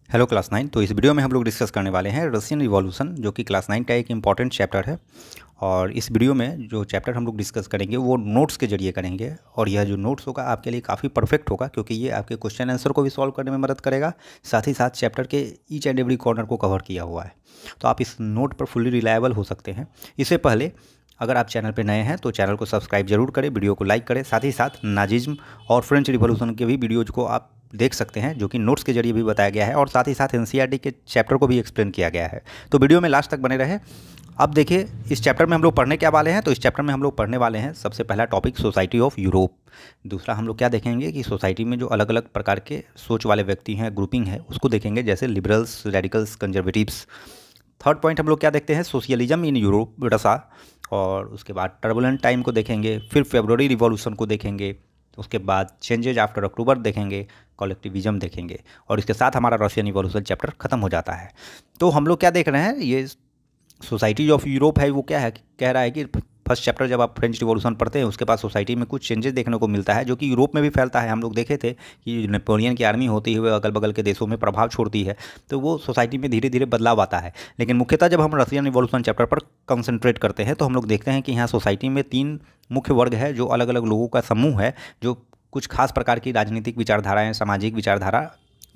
Hello class 9। तो इस video में हम लोग डिस्कस करने वाले हैं रशियन रिवॉल्यूशन, जो कि क्लास 9 का एक इम्पॉर्टेंट चैप्टर है। और इस वीडियो में जो चैप्टर हम लोग डिस्कस करेंगे वो नोट्स के जरिए करेंगे, और यह जो नोट्स होगा आपके लिए काफ़ी परफेक्ट होगा, क्योंकि ये आपके क्वेश्चन आंसर को भी सॉल्व करने में मदद करेगा। साथ ही साथ चैप्टर के ईच एंड एवरी कॉर्नर को कवर किया हुआ है, तो आप इस नोट पर फुल्ली रिलायबल हो सकते हैं। इससे पहले अगर आप चैनल पर नए हैं तो चैनल को सब्सक्राइब जरूर करें, वीडियो को लाइक करें। साथ ही साथ नाजिज्म और फ्रेंच रिवॉल्यूशन के भी वीडियोज़ को आप देख सकते हैं, जो कि नोट्स के जरिए भी बताया गया है, और साथ ही साथ एनसीईआरटी के चैप्टर को भी एक्सप्लेन किया गया है। तो वीडियो में लास्ट तक बने रहे। अब देखिए, इस चैप्टर में हम लोग पढ़ने क्या वाले हैं। तो इस चैप्टर में हम लोग पढ़ने वाले हैं सबसे पहला टॉपिक सोसाइटी ऑफ यूरोप। दूसरा हम लोग क्या देखेंगे कि सोसाइटी में जो अलग अलग प्रकार के सोच वाले व्यक्ति हैं, ग्रुपिंग है, उसको देखेंगे, जैसे liberals, radicals, conservatives. Third point हम लोग क्या देखते हैं, सोशलिज्म इन यूरोप, रसा। और उसके बाद टर्बुलेंट टाइम को देखेंगे, फिर फेब्रुअरी रिवॉल्यूशन को देखेंगे, उसके बाद चेंजेज आफ्टर अक्टूबर देखेंगे, कलेक्टिविज्म देखेंगे, और इसके साथ हमारा रशियन रिवॉल्यूशन चैप्टर खत्म हो जाता है। तो हम लोग क्या देख रहे हैं, ये सोसाइटी ऑफ यूरोप है, वो क्या है, कह रहा है कि फर्स्ट चैप्टर जब आप फ्रेंच रिवॉल्यूशन पढ़ते हैं उसके बाद सोसाइटी में कुछ चेंजेस देखने को मिलता है, जो कि यूरोप में भी फैलता है। हम लोग देखे थे कि नेपोलियन की आर्मी होती है, अगल बगल के देशों में प्रभाव छोड़ती है, तो वो सोसाइटी में धीरे धीरे बदलाव आता है। लेकिन मुख्यतः जब हम रशियन रिवॉल्यूशन चैप्टर पर कंसंट्रेट करते हैं तो हम लोग देखते हैं कि यहाँ सोसाइटी में तीन मुख्य वर्ग है, जो अलग अलग लोगों का समूह है, जो कुछ खास प्रकार की राजनीतिक विचारधाराएं, सामाजिक विचारधारा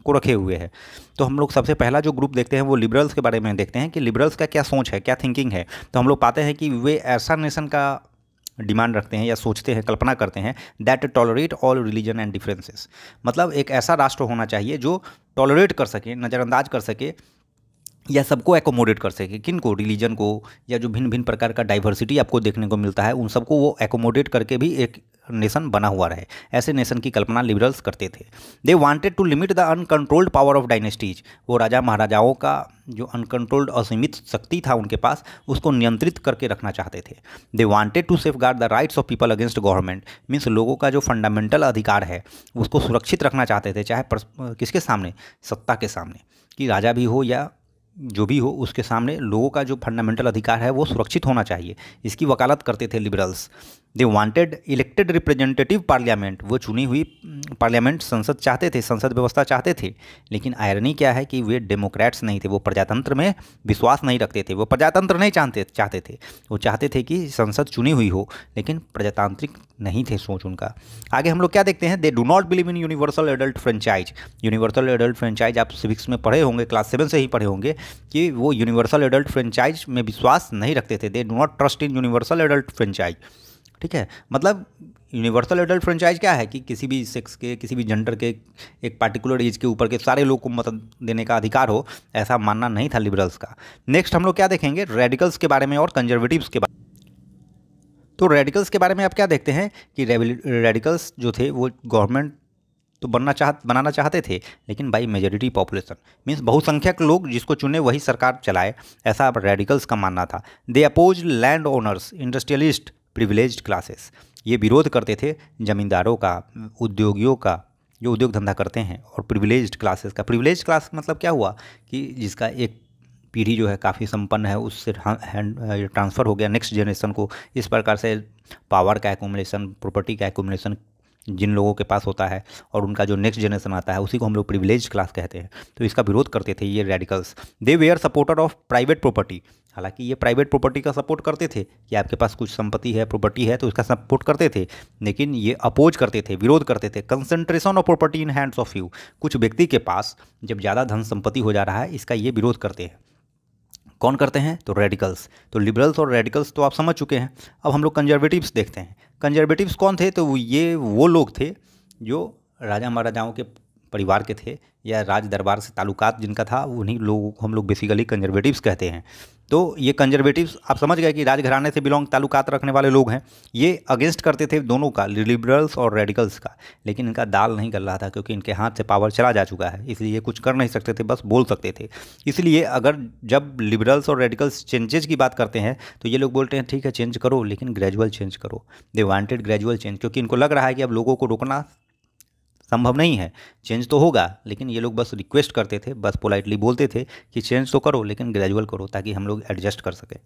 को रखे हुए हैं। तो हम लोग सबसे पहला जो ग्रुप देखते हैं वो लिबरल्स के बारे में देखते हैं कि लिबरल्स का क्या सोच है, क्या थिंकिंग है। तो हम लोग पाते हैं कि वे ऐसा नेशन का डिमांड रखते हैं, या सोचते हैं, कल्पना करते हैं, that tolerate all religion and differences. मतलब एक ऐसा राष्ट्र होना चाहिए जो टॉलरेट कर सके, नज़रअंदाज कर सके, या सबको एकोमोडेट कर सके। किन को, रिलीजन को, या जो भिन्न भिन्न प्रकार का डाइवर्सिटी आपको देखने को मिलता है, उन सबको वो एकोमोडेट करके भी एक नेशन बना हुआ रहे। ऐसे नेशन की कल्पना लिबरल्स करते थे। They wanted to limit the uncontrolled power of dynasties. वो राजा महाराजाओं का जो अनकंट्रोल्ड, असीमित शक्ति था उनके पास, उसको नियंत्रित करके रखना चाहते थे। They wanted to safeguard the rights of people against government. Means लोगों का जो फंडामेंटल अधिकार है उसको सुरक्षित रखना चाहते थे, चाहे किसके सामने, सत्ता के सामने, कि राजा भी हो या जो भी हो, उसके सामने लोगों का जो फंडामेंटल अधिकार है वो सुरक्षित होना चाहिए। इसकी वकालत करते थे liberals. They wanted elected representative parliament. वो चुनी हुई पार्लियामेंट, संसद चाहते थे, संसद व्यवस्था चाहते थे। लेकिन आयरनी क्या है कि वे डेमोक्रेट्स नहीं थे, वो प्रजातंत्र में विश्वास नहीं रखते थे। वो प्रजातंत्र नहीं चाहते थे, वो चाहते थे कि संसद चुनी हुई हो, लेकिन प्रजातांत्रिक नहीं थे सोच उनका। आगे हम लोग क्या देखते हैं, they do not believe in universal adult franchise. Universal adult franchise आप सिविक्स में पढ़े होंगे, क्लास 7 से ही पढ़े होंगे, कि वो यूनिवर्सल एडल्ट फ्रेंचाइज में विश्वास नहीं रखते थे। They do not trust in universal adult franchise. ठीक है, मतलब यूनिवर्सल एडल्ट फ्रेंचाइज क्या है कि किसी भी सेक्स के, किसी भी जेंडर के, एक पार्टिकुलर एज के ऊपर के सारे लोग को मत देने का अधिकार हो, ऐसा मानना नहीं था लिबरल्स का। नेक्स्ट हम लोग क्या देखेंगे, रेडिकल्स के बारे में और कंजर्वेटिव्स के बारे में। तो रेडिकल्स के बारे में आप क्या देखते हैं कि रेडिकल्स जो थे वो गवर्नमेंट तो बनाना चाहते थे, लेकिन बाई मेजॉरिटी पॉपुलेशन। मीन्स बहुसंख्यक लोग जिसको चुने वही सरकार चलाए, ऐसा रेडिकल्स का मानना था। They oppose land owners, industrialist, privileged classes. ये विरोध करते थे जमींदारों का, उद्योगियों का, जो उद्योग धंधा करते हैं, और प्रिविलेज्ड क्लासेस का। प्रिविलेज्ड क्लास मतलब क्या हुआ कि जिसका एक पीढ़ी जो है काफ़ी संपन्न है, उससे ट्रांसफ़र हो गया नेक्स्ट जनरेशन को। इस प्रकार से पावर का एक्यूमुलेशन, प्रॉपर्टी का एक्यूमुलेशन जिन लोगों के पास होता है, और उनका जो नेक्स्ट जनरेशन आता है, उसी को हम लोग प्रिविलेज क्लास कहते हैं। तो इसका विरोध करते थे ये radicals. They were supporter of private property. हालांकि ये प्राइवेट प्रॉपर्टी का सपोर्ट करते थे कि आपके पास कुछ संपत्ति है, प्रॉपर्टी है, तो इसका सपोर्ट करते थे, लेकिन ये अपोज करते थे, विरोध करते थे। Concentration of property in hands of few. कुछ व्यक्ति के पास जब ज़्यादा धन संपत्ति हो जा रहा है, इसका ये विरोध करते हैं। कौन करते हैं, तो रेडिकल्स। तो लिबरल्स और रेडिकल्स तो आप समझ चुके हैं। अब हम लोग कंजर्वेटिव्स देखते हैं। कंजर्वेटिव्स कौन थे, तो ये वो लोग थे जो राजा महाराजाओं के परिवार के थे, या राज दरबार से ताल्लुकात जिनका था, उन्हीं लोगों को हम लोग बेसिकली कंजर्वेटिव्स कहते हैं। तो ये कंजर्वेटिव्स आप समझ गए कि राजघराने से बिलोंग, ताल्लुकात रखने वाले लोग हैं। ये अगेंस्ट करते थे दोनों का, लिबरल्स और रेडिकल्स का। लेकिन इनका दाल नहीं गल रहा था, क्योंकि इनके हाथ से पावर चला जा चुका है, इसलिए ये कुछ कर नहीं सकते थे, बस बोल सकते थे। इसलिए अगर जब लिबरल्स और रेडिकल्स चेंजेस की बात करते हैं तो ये लोग बोलते हैं ठीक है चेंज करो, लेकिन ग्रेजुअल चेंज करो। दे वांटेड ग्रेजुअल चेंज, क्योंकि इनको लग रहा है कि अब लोगों को रोकना संभव नहीं है। चेंज तो होगा, लेकिन ये लोग बस रिक्वेस्ट करते थे, बस पोलाइटली बोलते थे कि चेंज तो करो लेकिन ग्रेजुअल करो ताकि हम लोग एडजस्ट कर सकें।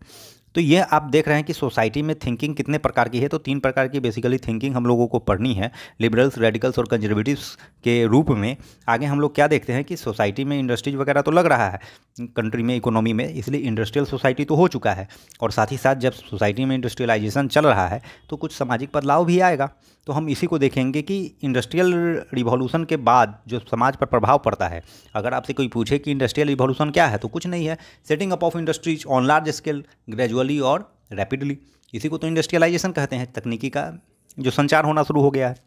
तो ये आप देख रहे हैं कि सोसाइटी में थिंकिंग कितने प्रकार की है। तो 3 प्रकार की बेसिकली थिंकिंग हम लोगों को पढ़नी है, लिबरल्स, रेडिकल्स और कंजर्वेटिव्स के रूप में। आगे हम लोग क्या देखते हैं कि सोसाइटी में इंडस्ट्रीज वगैरह तो लग रहा है कंट्री में, इकोनॉमी में, इसलिए इंडस्ट्रियल सोसाइटी तो हो चुका है। और साथ ही साथ जब सोसाइटी में इंडस्ट्रियलाइजेशन चल रहा है तो कुछ सामाजिक बदलाव भी आएगा। तो हम इसी को देखेंगे कि इंडस्ट्रियल रिवॉल्यूशन के बाद जो समाज पर प्रभाव पड़ता है। अगर आपसे कोई पूछे कि इंडस्ट्रियल रिवॉल्यूशन क्या है, तो कुछ नहीं है, setting up of industries on large scale gradually और रैपिडली। इसी को तो इंडस्ट्रियलाइजेशन कहते हैं, तकनीकी का जो संचार होना शुरू हो गया है।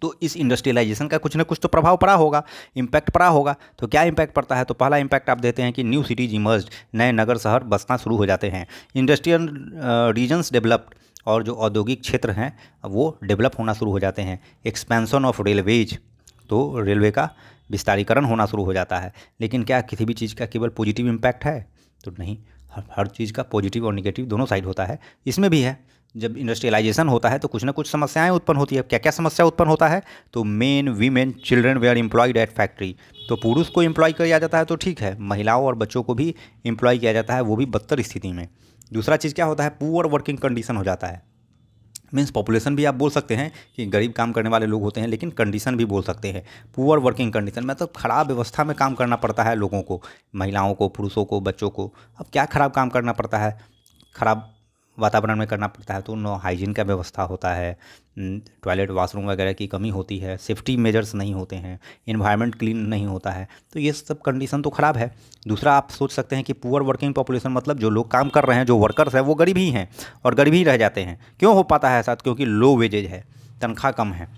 तो इस इंडस्ट्रियलाइजेशन का कुछ ना कुछ तो प्रभाव पड़ा होगा, इम्पैक्ट पड़ा होगा। तो क्या इम्पैक्ट पड़ता है? तो पहला इम्पैक्ट आप देते हैं कि न्यू सिटीज इमर्ज्ड, नए नगर शहर बसना शुरू हो जाते हैं। इंडस्ट्रियल रीजन्स डेवलप्ड, और जो औद्योगिक क्षेत्र हैं वो डेवलप होना शुरू हो जाते हैं। एक्सपेंशन ऑफ रेलवेज, तो रेलवे का विस्तारीकरण होना शुरू हो जाता है। लेकिन क्या किसी भी चीज़ का केवल पॉजिटिव इम्पैक्ट है? तो नहीं, हर चीज़ का पॉजिटिव और निगेटिव दोनों साइड होता है, इसमें भी है। जब इंडस्ट्रियलाइजेशन होता है तो कुछ ना कुछ समस्याएं उत्पन्न होती है। क्या क्या समस्या उत्पन्न होता है? तो men, women, children were employed at factory. तो पुरुष को एम्प्लॉय किया जाता है तो ठीक है, महिलाओं और बच्चों को भी एम्प्लॉय किया जाता है, वो भी बदतर स्थिति में। दूसरा चीज़ क्या होता है? पुअर वर्किंग कंडीशन हो जाता है। मीन्स पॉपुलेशन भी आप बोल सकते हैं कि गरीब काम करने वाले लोग होते हैं, लेकिन कंडीशन भी बोल सकते हैं। पुअर वर्किंग कंडीशन मतलब खराब व्यवस्था में काम करना पड़ता है लोगों को, महिलाओं को, पुरुषों को, बच्चों को। अब क्या खराब काम करना पड़ता है? खराब वातावरण में करना पड़ता है, तो नो हाइजीन का व्यवस्था होता है, टॉयलेट वाशरूम वगैरह की कमी होती है, सेफ्टी मेजर्स नहीं होते हैं, इन्वायरमेंट क्लीन नहीं होता है। तो ये सब कंडीशन तो ख़राब है। दूसरा आप सोच सकते हैं कि पुअर वर्किंग पॉपुलेशन मतलब जो लोग काम कर रहे हैं, जो वर्कर्स हैं, वो गरीब ही हैं और गरीब ही रह जाते हैं। क्यों हो पाता है ऐसा? क्योंकि लो वेजेज है, तनख्वाह कम है।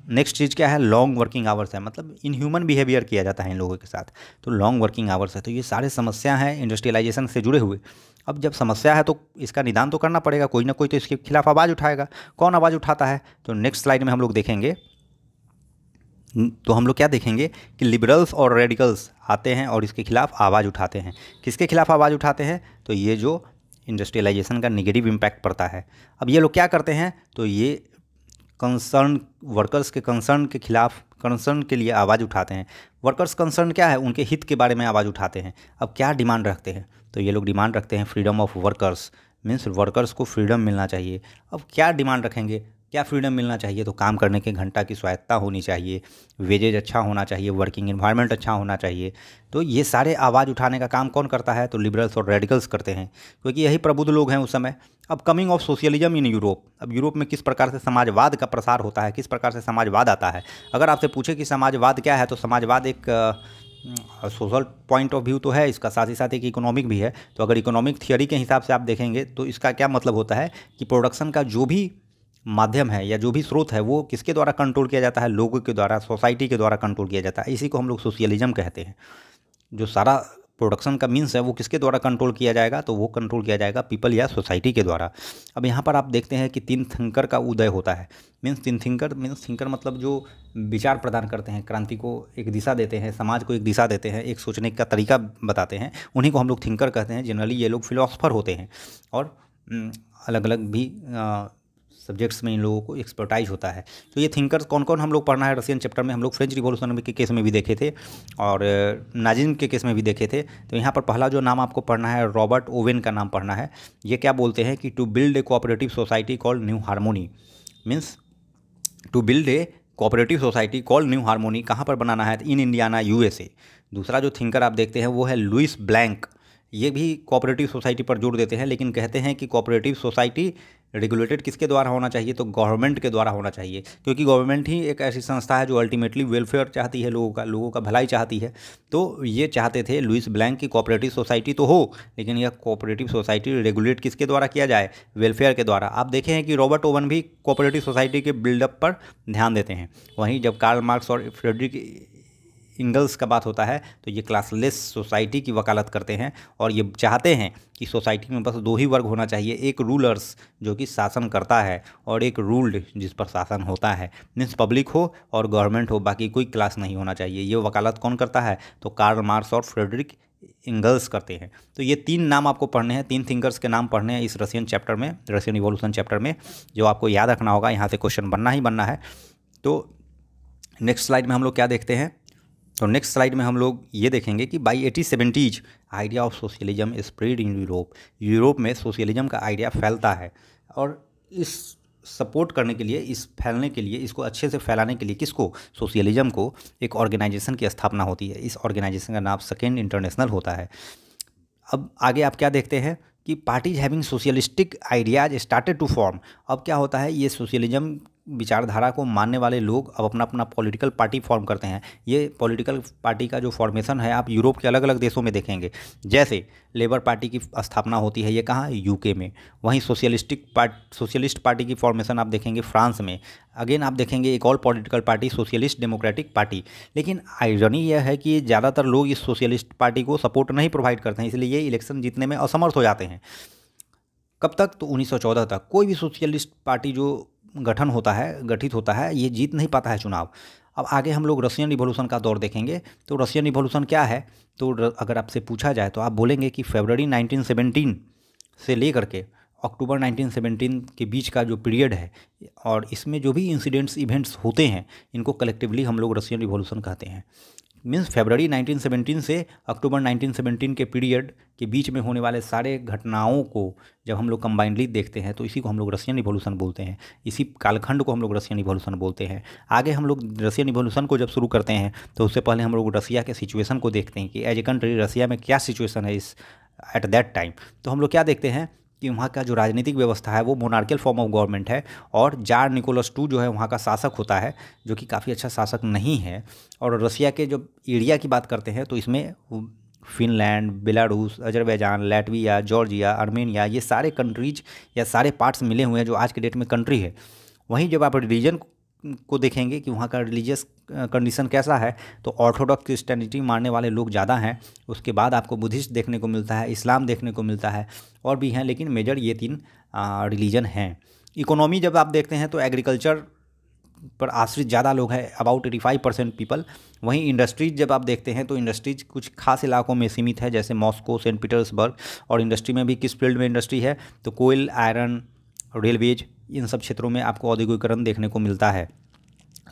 नेक्स्ट चीज़ क्या है? लॉन्ग वर्किंग आवर्स है, मतलब इनह्यूमन बिहेवियर किया जाता है इन लोगों के साथ, तो लॉन्ग वर्किंग आवर्स है। तो ये सारे समस्या हैं इंडस्ट्रियलाइजेशन से जुड़े हुए। अब जब समस्या है तो इसका निदान तो करना पड़ेगा, कोई ना कोई तो इसके खिलाफ आवाज़ उठाएगा। कौन आवाज़ उठाता है? तो नेक्स्ट स्लाइड में हम लोग देखेंगे। तो हम लोग क्या देखेंगे कि लिबरल्स और रेडिकल्स आते हैं और इसके खिलाफ आवाज़ उठाते हैं। किसके खिलाफ आवाज़ उठाते हैं? तो ये जो इंडस्ट्रियलाइजेशन का नेगेटिव इम्पैक्ट पड़ता है। अब ये लोग क्या करते हैं? तो ये कंसर्न, वर्कर्स के कंसर्न के खिलाफ, कंसर्न के लिए आवाज़ उठाते हैं। वर्कर्स कंसर्न क्या है? उनके हित के बारे में आवाज़ उठाते हैं। अब क्या डिमांड रखते हैं? तो ये लोग डिमांड रखते हैं freedom of workers, means workers को फ्रीडम मिलना चाहिए। अब क्या डिमांड रखेंगे? क्या फ्रीडम मिलना चाहिए? तो काम करने के घंटा की स्वायत्ता होनी चाहिए, वेजेज अच्छा होना चाहिए, वर्किंग एनवायरनमेंट अच्छा होना चाहिए। तो ये सारे आवाज़ उठाने का काम कौन करता है? तो लिबरल्स और रेडिकल्स करते हैं, क्योंकि यही प्रबुद्ध लोग हैं उस समय। अब coming of socialism in Europe, अब यूरोप में किस प्रकार से समाजवाद का प्रसार होता है, किस प्रकार से समाजवाद आता है। अगर आपसे पूछे कि समाजवाद क्या है, तो समाजवाद एक सोशल पॉइंट ऑफ व्यू तो है इसका, साथ ही साथ एक इकोनॉमिक भी है। तो अगर इकोनॉमिक थियोरी के हिसाब से आप देखेंगे तो इसका क्या मतलब होता है कि प्रोडक्शन का जो भी माध्यम है या जो भी स्रोत है वो किसके द्वारा कंट्रोल किया जाता है? लोगों के द्वारा, सोसाइटी के द्वारा कंट्रोल किया जाता है। इसी को हम लोग सोशलिज्म कहते हैं। जो सारा प्रोडक्शन का मीन्स है वो किसके द्वारा कंट्रोल किया जाएगा? तो वो कंट्रोल किया जाएगा पीपल या सोसाइटी के द्वारा। अब यहाँ पर आप देखते हैं कि 3 थिंकर का उदय होता है। मीन्स 3 थिंकर, मीन्स थिंकर मतलब जो विचार प्रदान करते हैं, क्रांति को एक दिशा देते हैं, समाज को एक दिशा देते हैं, एक सोचने का तरीका बताते हैं, उन्हीं को हम लोग थिंकर कहते हैं। जनरली ये लोग फिलोसफर होते हैं और अलग अलग भी सब्जेक्ट्स में इन लोगों को एक्सपर्टाइज होता है। तो ये थिंकर्स कौन कौन हम लोग पढ़ना है रशियन चैप्टर में? हम लोग फ्रेंच रिवॉल्यूशन के केस में भी देखे थे और नाजिज्म के केस में भी देखे थे। तो यहाँ पर पहला जो नाम आपको पढ़ना है, रॉबर्ट ओवेन का नाम पढ़ना है। ये क्या बोलते हैं कि to build a cooperative society called New Harmony, means to build a cooperative society called New Harmony. कहाँ पर बनाना है? In Indiana, USA. दूसरा जो थिंकर आप देखते हैं वो है लुइस ब्लैंक। ये भी कोऑपरेटिव सोसाइटी पर जोर देते हैं, लेकिन कहते हैं कि कोऑपरेटिव सोसाइटी रेगुलेटेड किसके द्वारा होना चाहिए? तो गवर्नमेंट के द्वारा होना चाहिए, क्योंकि गवर्नमेंट ही एक ऐसी संस्था है जो अल्टीमेटली वेलफेयर चाहती है, लोगों का भलाई चाहती है। तो ये चाहते थे लुइस ब्लैंक की कोऑपरेटिव सोसाइटी तो हो, लेकिन यह कोऑपरेटिव सोसाइटी रेगुलेट किसके द्वारा किया जाए? वेलफेयर के द्वारा। आप देखें हैं कि रॉबर्ट ओवन भी कोऑपरेटिव सोसाइटी के बिल्डअप पर ध्यान देते हैं। वहीं जब कार्ल मार्क्स और फ्रेडरिक इंगल्स का बात होता है तो ये क्लासलेस सोसाइटी की वकालत करते हैं और ये चाहते हैं कि सोसाइटी में बस 2 ही वर्ग होना चाहिए, एक रूलर्स जो कि शासन करता है और एक रूल्ड जिस पर शासन होता है। मीन्स पब्लिक हो और गवर्नमेंट हो, बाकी कोई क्लास नहीं होना चाहिए। ये वकालत कौन करता है? तो कार्ल मार्क्स और फ्रेडरिक इंगल्स करते हैं। तो ये 3 नाम आपको पढ़ने हैं, 3 थिंकर्स के नाम पढ़ने हैं इस रशियन चैप्टर में, रशियन रिवॉल्यूशन चैप्टर में, जो आपको याद रखना होगा। यहाँ से क्वेश्चन बनना ही बनना है। तो नेक्स्ट स्लाइड में हम लोग क्या देखते हैं, तो नेक्स्ट स्लाइड में हम लोग ये देखेंगे कि by 1870 idea of socialism spread in Europe. Europe में सोशलिज्म का आइडिया फैलता है, और इस सपोर्ट करने के लिए, इस फैलने के लिए, इसको अच्छे से फैलाने के लिए किसको, सोशलिज्म को, एक ऑर्गेनाइजेशन की स्थापना होती है। इस ऑर्गेनाइजेशन का नाम सेकेंड इंटरनेशनल होता है। अब आगे आप क्या देखते हैं कि parties having socialistic ideas started to form. अब क्या होता है, ये सोशलिज्म विचारधारा को मानने वाले लोग अब अपना अपना पॉलिटिकल पार्टी फॉर्म करते हैं। ये पॉलिटिकल पार्टी का जो फॉर्मेशन है आप यूरोप के अलग अलग देशों में देखेंगे। जैसे लेबर पार्टी की स्थापना होती है, ये कहाँ, यूके में। वहीं सोशलिस्ट पार्टी की फॉर्मेशन आप देखेंगे फ्रांस में। अगेन आप देखेंगे एक और political party, socialist democratic party. लेकिन आयरनी यह है कि ज़्यादातर लोग इस सोशलिस्ट पार्टी को सपोर्ट नहीं प्रोवाइड करते हैं, इसलिए ये इलेक्शन जीतने में असमर्थ हो जाते हैं। कब तक, तो 1914 तक कोई भी सोशलिस्ट पार्टी जो गठित होता है, ये जीत नहीं पाता है चुनाव। अब आगे हम लोग रशियन रिवॉल्यूशन का दौर देखेंगे। तो रशियन रिवॉल्यूशन क्या है, तो अगर आपसे पूछा जाए तो आप बोलेंगे कि फरवरी 1917 से लेकर के अक्टूबर 1917 के बीच का जो पीरियड है, और इसमें जो भी इंसिडेंट्स इवेंट्स होते हैं, इनको कलेक्टिवली हम लोग रशियन रिवॉल्यूशन कहते हैं। मीन्स फरवरी 1917 से अक्टूबर 1917 के पीरियड के बीच में होने वाले सारे घटनाओं को जब हम लोग कंबाइंडली देखते हैं तो इसी को हम लोग रशियन रिवॉल्यूशन बोलते हैं। इसी कालखंड को हम लोग रशियन रिवॉल्यूशन बोलते हैं। आगे हम लोग रशियन रिवॉल्यूशन को जब शुरू करते हैं तो उससे पहले हम लोग रसिया के सिचुएशन को देखते हैं कि एज ए कंट्री रसिया में क्या सिचुएशन है इस एट दैट टाइम। तो हम लोग क्या देखते हैं कि वहाँ का जो राजनीतिक व्यवस्था है वो मोनार्कियल फॉर्म ऑफ गवर्नमेंट है, और जार निकोलस II जो है वहाँ का शासक होता है, जो कि काफ़ी अच्छा शासक नहीं है। और रसिया के जो एरिया की बात करते हैं तो इसमें Finland, Belarus, Azerbaijan, Latvia, Georgia, Armenia, ये सारे कंट्रीज या सारे पार्ट्स मिले हुए हैं जो आज के डेट में कंट्री है। वहीं जब आप रिलीजन को देखेंगे कि वहाँ का रिलीजियस कंडीशन कैसा है, तो ऑर्थोडॉक्स क्रिश्चियनिटी मानने वाले लोग ज़्यादा हैं। उसके बाद आपको बुद्धिस्ट देखने को मिलता है, इस्लाम देखने को मिलता है, और भी हैं, लेकिन मेजर ये 3 रिलीजन हैं। इकोनॉमी जब आप देखते हैं तो एग्रीकल्चर पर आश्रित ज़्यादा लोग हैं, अबाउट 85% पीपल। वहीं इंडस्ट्रीज जब आप देखते हैं तो इंडस्ट्रीज कुछ खास इलाकों में सीमित है, जैसे मॉस्को, सेंट पीटर्सबर्ग। और इंडस्ट्री में भी किस फील्ड में इंडस्ट्री है, तो कोयल, आयरन, रेलवेज, इन सब क्षेत्रों में आपको औद्योगिकरण देखने को मिलता है।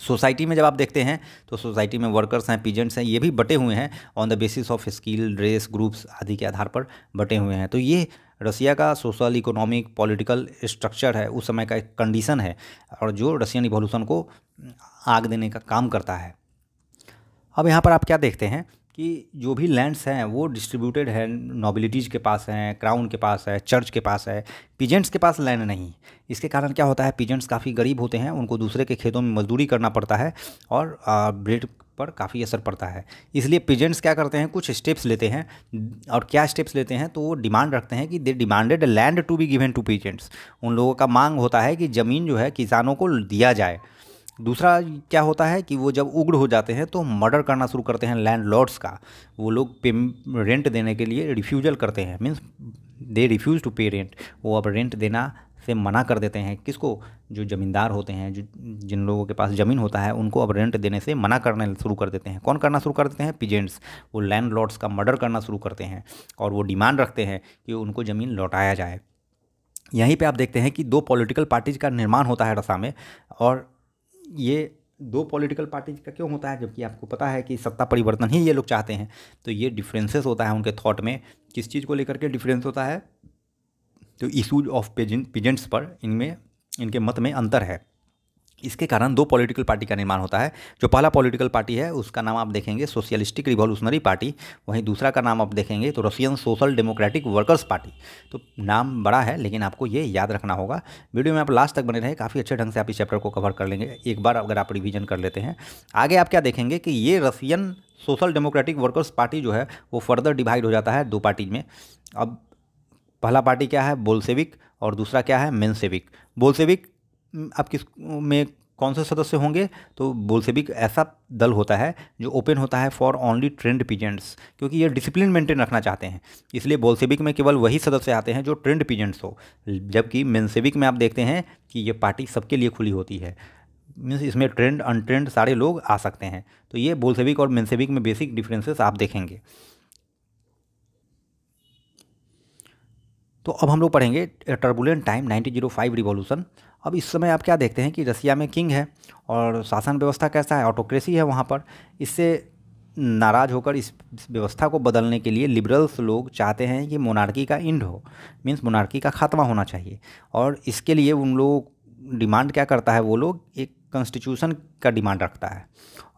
सोसाइटी में जब आप देखते हैं तो सोसाइटी में वर्कर्स हैं, पीजेंट्स हैं, ये भी बटे हुए हैं on the basis of skill, race, groups आदि के आधार पर बटे हुए हैं। तो ये रसिया का सोशल, इकोनॉमिक, पॉलिटिकल स्ट्रक्चर है, उस समय का एक कंडीशन है, और जो रशियन रिवॉल्यूशन को आग देने का काम करता है। अब यहाँ पर आप क्या देखते हैं कि जो भी लैंड्स हैं वो डिस्ट्रीब्यूटेड है, नोबिलिटीज़ के पास हैं, क्राउन के पास है, चर्च के पास है, पीजेंट्स के पास लैंड नहीं। इसके कारण क्या होता है, पीजेंट्स काफ़ी गरीब होते हैं, उनको दूसरे के खेतों में मजदूरी करना पड़ता है, और ब्रेड पर काफ़ी असर पड़ता है। इसलिए पीजेंट्स क्या करते हैं, कुछ स्टेप्स लेते हैं। और क्या स्टेप्स लेते हैं, तो वो डिमांड रखते हैं कि they demanded land to be given to peasants. उन लोगों का मांग होता है कि ज़मीन जो है किसानों को दिया जाए। दूसरा क्या होता है कि वो जब उग्र हो जाते हैं तो मर्डर करना शुरू करते हैं लैंडलॉर्ड्स का। वो लोग रेंट देने के लिए रिफ्यूजल करते हैं, मीन्स दे रिफ्यूज़ टू पे रेंट। वो अब रेंट देना से मना कर देते हैं। किसको, जो ज़मींदार होते हैं, जो जिन लोगों के पास ज़मीन होता है, उनको अब रेंट देने से मना करने शुरू कर देते हैं। कौन करना शुरू कर देते हैं, पीजेंट्स। वो लैंडलॉर्ड्स का मर्डर करना शुरू करते हैं, और वो डिमांड रखते हैं कि उनको ज़मीन लौटाया जाए। यहीं पे आप देखते हैं कि 2 पॉलिटिकल पार्टीज़ का निर्माण होता है रसा में। और ये 2 पॉलिटिकल पार्टीज का क्यों होता है, जबकि आपको पता है कि सत्ता परिवर्तन ही ये लोग चाहते हैं। तो ये डिफरेंसेस होता है उनके थॉट में। किस चीज़ को लेकर के डिफरेंस होता है, तो इशूज ऑफ पीजेंट्स पर इनमें इनके मत में अंतर है। इसके कारण 2 पॉलिटिकल पार्टी का निर्माण होता है। जो पहला पॉलिटिकल पार्टी है उसका नाम आप देखेंगे सोशलिस्टिक रिवॉल्यूशनरी पार्टी। वहीं दूसरा का नाम आप देखेंगे तो Russian social democratic workers party. तो नाम बड़ा है, लेकिन आपको ये याद रखना होगा। वीडियो में आप लास्ट तक बने रहे, काफ़ी अच्छे ढंग से आप इस चैप्टर को कवर कर लेंगे एक बार अगर आप रिविजन कर लेते हैं। आगे आप क्या देखेंगे कि ये Russian social democratic workers party जो है वो फर्दर डिवाइड हो जाता है 2 पार्टीज में। अब पहला पार्टी क्या है, बोल्शेविक, और दूसरा क्या है, मेंशेविक। बोल्शेविक आप किस में कौन से सदस्य होंगे, तो बोल्शेविक ऐसा दल होता है जो ओपन होता है फॉर ओनली ट्रेंड पीजेंट्स, क्योंकि ये डिसिप्लिन मेंटेन रखना चाहते हैं। इसलिए बोल्शेविक में केवल वही सदस्य आते हैं जो ट्रेंड पीजेंट्स हो। जबकि मेंशेविक में आप देखते हैं कि ये पार्टी सबके लिए खुली होती है, मीन्स इसमें ट्रेंड अनट्रेंड सारे लोग आ सकते हैं। तो ये बोल्शेविक और मेंशेविक में बेसिक डिफरेंसेस आप देखेंगे। तो अब हम लोग पढ़ेंगे टर्बुलेंट टाइम 1905 रिवॉल्यूशन। अब इस समय आप क्या देखते हैं कि रसिया में किंग है और शासन व्यवस्था कैसा है, ऑटोक्रेसी है वहाँ पर। इससे नाराज़ होकर इस व्यवस्था को बदलने के लिए लिबरल्स लोग चाहते हैं कि मोनार्की का एंड हो, मीन्स मोनार्की का खात्मा होना चाहिए। और इसके लिए उन लोग डिमांड क्या करता है, वो लोग एक कॉन्स्टिट्यूशन का डिमांड रखता है।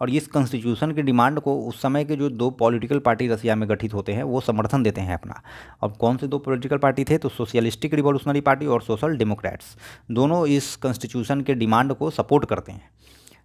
और इस कॉन्स्टिट्यूशन की डिमांड को उस समय के जो दो पॉलिटिकल पार्टी रसिया में गठित होते हैं वो समर्थन देते हैं अपना। अब कौन से दो पॉलिटिकल पार्टी थे, तो सोशलिस्टिक रिवॉल्यूशनरी पार्टी और सोशल डेमोक्रेट्स, दोनों इस कॉन्स्टिट्यूशन के डिमांड को सपोर्ट करते हैं।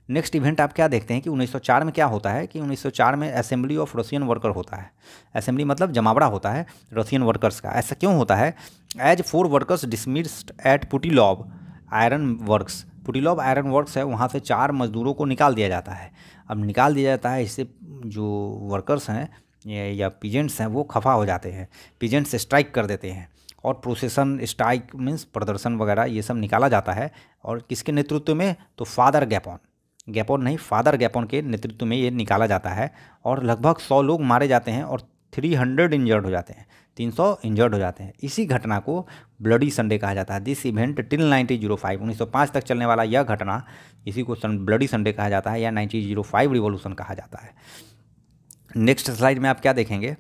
नेक्स्ट इवेंट आप क्या देखते हैं कि 1904 में क्या होता है कि 1904 में असेंबली ऑफ रशियन वर्कर होता है। असेंबली मतलब जमावड़ा होता है रशियन वर्कर्स का। ऐसा क्यों होता है? As 4 workers dismissed at Putilov iron works. Putilov iron works है, वहाँ से 4 मजदूरों को निकाल दिया जाता है। अब निकाल दिया जाता है, इससे जो वर्कर्स हैं या पीजेंट्स हैं वो खफा हो जाते हैं, पीजेंट्स स्ट्राइक कर देते हैं और प्रोसेसन स्ट्राइक मीन्स प्रदर्शन वगैरह ये सब निकाला जाता है। और किसके नेतृत्व में? तो फादर गैपोन नहीं, फादर गैपोन के नेतृत्व में ये निकाला जाता है। और लगभग 100 लोग मारे जाते हैं और 300 इंजर्ड हो जाते हैं, 300 इंजर्ड हो जाते हैं। इसी घटना को ब्लडी संडे कहा जाता है। दिस इवेंट टिल 1905 तक चलने वाला यह घटना, इसी को ब्लडी संडे कहा जाता है या 1905 रिवॉल्यूशन कहा जाता है। नेक्स्ट स्लाइड में आप क्या देखेंगे,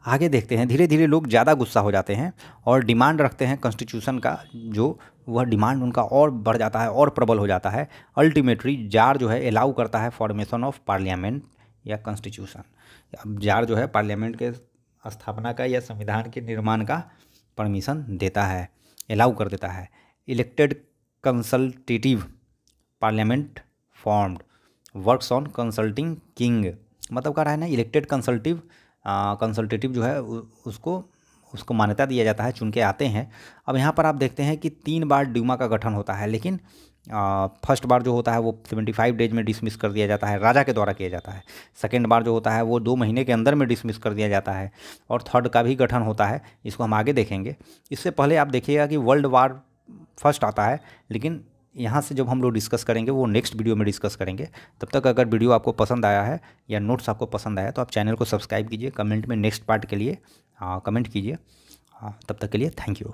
आगे देखते हैं। धीरे धीरे लोग ज़्यादा गुस्सा हो जाते हैं और डिमांड रखते हैं कॉन्स्टिट्यूशन का, जो वह डिमांड उनका और बढ़ जाता है और प्रबल हो जाता है। अल्टीमेटली जार जो है अलाउ करता है फॉर्मेशन ऑफ पार्लियामेंट या कॉन्स्टिट्यूशन। अब जार जो है पार्लियामेंट के स्थापना का या संविधान के निर्माण का परमिशन देता है, अलाउ कर देता है। Elected consultative parliament formed works on consulting king. मतलब क्या है ना, इलेक्टेड कंसल्टेटिव जो है उसको मान्यता दिया जाता है, चुन के आते हैं। अब यहाँ पर आप देखते हैं कि 3 बार ड्यूमा का गठन होता है, लेकिन फर्स्ट बार जो होता है वो 75 डेज में डिसमिस कर दिया जाता है, राजा के द्वारा किया जाता है। सेकेंड बार जो होता है वो 2 महीने के अंदर में डिसमिस कर दिया जाता है। और थर्ड का भी गठन होता है, इसको हम आगे देखेंगे। इससे पहले आप देखिएगा कि वर्ल्ड वार फर्स्ट आता है, लेकिन यहाँ से जब हम लोग डिस्कस करेंगे वो नेक्स्ट वीडियो में डिस्कस करेंगे। तब तक अगर वीडियो आपको पसंद आया है या नोट्स आपको पसंद आया तो आप चैनल को सब्सक्राइब कीजिए, कमेंट में नेक्स्ट पार्ट के लिए कमेंट कीजिए। तब तक के लिए थैंक यू।